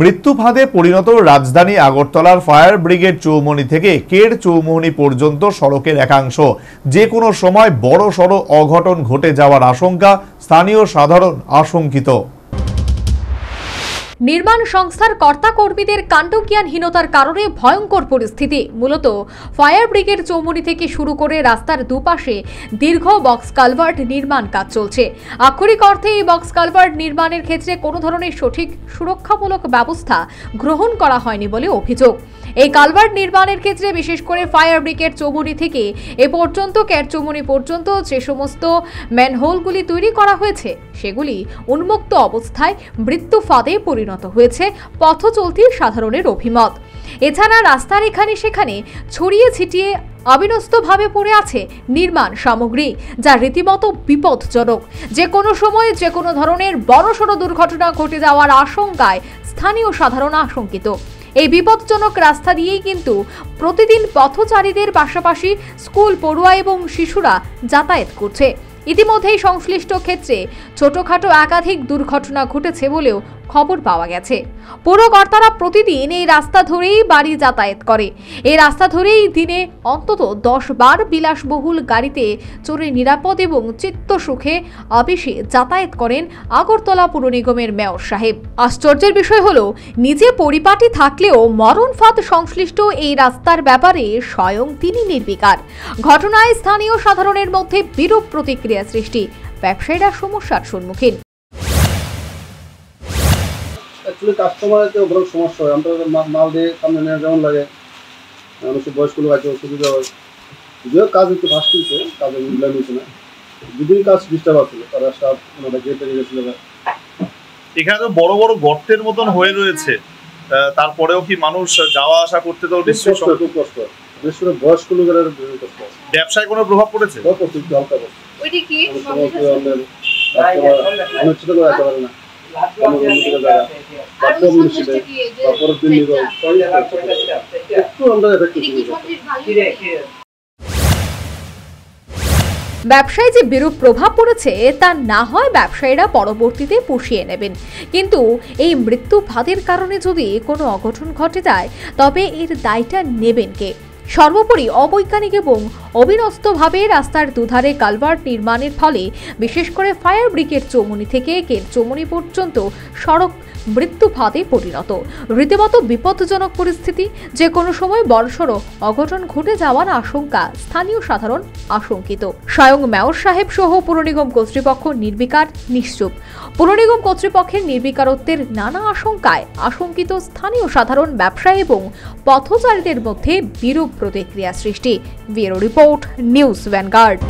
মৃত্যু ফাঁদে পরিণত রাজধানী আগরতলার ফায়ার ব্রিগেড চৌমুহনী থেকে কের চৌমুহনী পর্যন্ত সড়কের একাংশ যে কোনো সময় বড়সড় অঘটন ঘটে যাওয়ার আশঙ্কা স্থানীয় সাধারণ আশঙ্কিত। নির্মাণ সংস্থার কর্তা কর্মীদের কাণ্ডজ্ঞানহীনতার কারণে ভয়ঙ্কর পরিস্থিতি। মূলত ফায়ার ব্রিগেড চৌমুহনী থেকে শুরু করে রাস্তার দুপাশে দীর্ঘ বক্স কালভার্ট নির্মাণ কাজ চলছে। আক্ষরিক অর্থে এই বক্স কালভার্ট নির্মাণের ক্ষেত্রে কোনো ধরনের সঠিক সুরক্ষামূলক ব্যবস্থা গ্রহণ করা হয়নি বলে অভিযোগ। এই কালভার্ট নির্মাণের ক্ষেত্রে বিশেষ করে ফায়ার ব্রিগেড চৌমুহনী থেকে এ পর্যন্ত কের চৌমুহনী পর্যন্ত যে সমস্ত ম্যানহোলগুলি তৈরি করা হয়েছে সেগুলি উন্মুক্ত অবস্থায় মৃত্যু ফাঁদে পরিণত হয়েছে পথ চলতি সাধারণের অভিমত। এছাড়া রাস্তার এখানে সেখানে ছড়িয়ে ছিটিয়ে অবিন্যস্তভাবে পড়ে আছে নির্মাণ সামগ্রী, যা রীতিমতো বিপজ্জনক। যে কোনো সময় যে কোনো ধরনের বড়সড় দুর্ঘটনা ঘটে যাওয়ার আশঙ্কায় স্থানীয় সাধারণ আশঙ্কিত। এই বিপজ্জনক রাস্তা দিয়েই কিন্তু প্রতিদিন পথচারীদের পাশাপাশি স্কুল পড়ুয়া এবং শিশুরা যাতায়াত করছে। ইতিমধ্যেই সংশ্লিষ্ট ক্ষেত্রে ছোটখাটো একাধিক দুর্ঘটনা ঘটেছে বলেও খবর পাওয়া গেছে। পৌরকর্তারা প্রতিদিন এই রাস্তা ধরেই বাড়ি যাতায়াত করে। এই রাস্তা ধরেই দিনে অন্তত 10 বার বিলাসবহুল গাড়িতে চড়ে নিরাপদ এবং চিত্ত সুখে আবেশে যাতায়াত করেন আগরতলা পুর নিগমের মেয়র সাহেব। আশ্চর্যের বিষয় হলো, নিজে পরিপাটি থাকলেও মরণ ফাঁদ সংশ্লিষ্ট এই রাস্তার ব্যাপারে স্বয়ং তিনি নির্বিকার। ঘটনায় স্থানীয় সাধারণের মধ্যে বিরূপ প্রতিক্রিয়া সৃষ্টি, ব্যবসায়ীরা সমস্যার সম্মুখীন। অ্যাকচুয়ালি কাস্টমারের বড় সমস্যা হয়, আমরা মাল দিয়ে সামনে নেওয়া যেমন লাগে, অবশ্যই বয়স্ক লোক আছে, অসুবিধা হয়। যদিও কাজ একটু ফাস্ট হয়েছে, কাজে মিলান হয়েছে না, দুদিন কাজ ডিস্টার্ব আসছিল, তারা স্টাফ ওনারা গেটে গেছিল। এখানে তো বড় বড় গর্তের মতন হয়ে রয়েছে, তারপরেও কি মানুষ যাওয়া আসা করতে তো খুব কষ্ট, বিশেষ করে বয়স্ক লোকেরা কষ্ট। ব্যবসায় কোনো প্রভাব পড়েছে? হালকা না ব্যবসায় যে বিরূপ প্রভাব পড়েছে তা না হয় ব্যবসায়ীরা পরবর্তীতে পুষিয়ে নেবেন, কিন্তু এই মৃত্যু ফাঁদের কারণে যদি কোনো অঘটন ঘটে যায় তবে এর দায়টা নেবেন কে? সর্বোপরি অবৈজ্ঞানিক এবং অবিন্যস্তভাবে রাস্তার দুধারে কালভার্ট নির্মাণের ফলে বিশেষ করে ফায়ার ব্রিগেড চৌমুহনী থেকে কের চৌমুহনী পর্যন্ত সড়ক মৃত্যু ফাঁদে পরিণত। রীতিমতো বিপজ্জনক পরিস্থিতি, যে কোনো সময় বড়সড় অঘটন ঘটে যাওয়ার আশঙ্কা স্থানীয় সাধারণ আশঙ্কিত। স্বয়ং মেয়র সাহেব সহ পুর নিগম কর্তৃপক্ষ নির্বিকার, নিশ্চুপ। পুর নিগম কর্তৃপক্ষের নির্বিকারত্বের নানা আশঙ্কায় আশঙ্কিত স্থানীয় সাধারণ ব্যবসায়ী এবং পথচারীদের মধ্যে বিরূপ প্রতিক্রিয়া সৃষ্টি। Bureau report, news vanguard.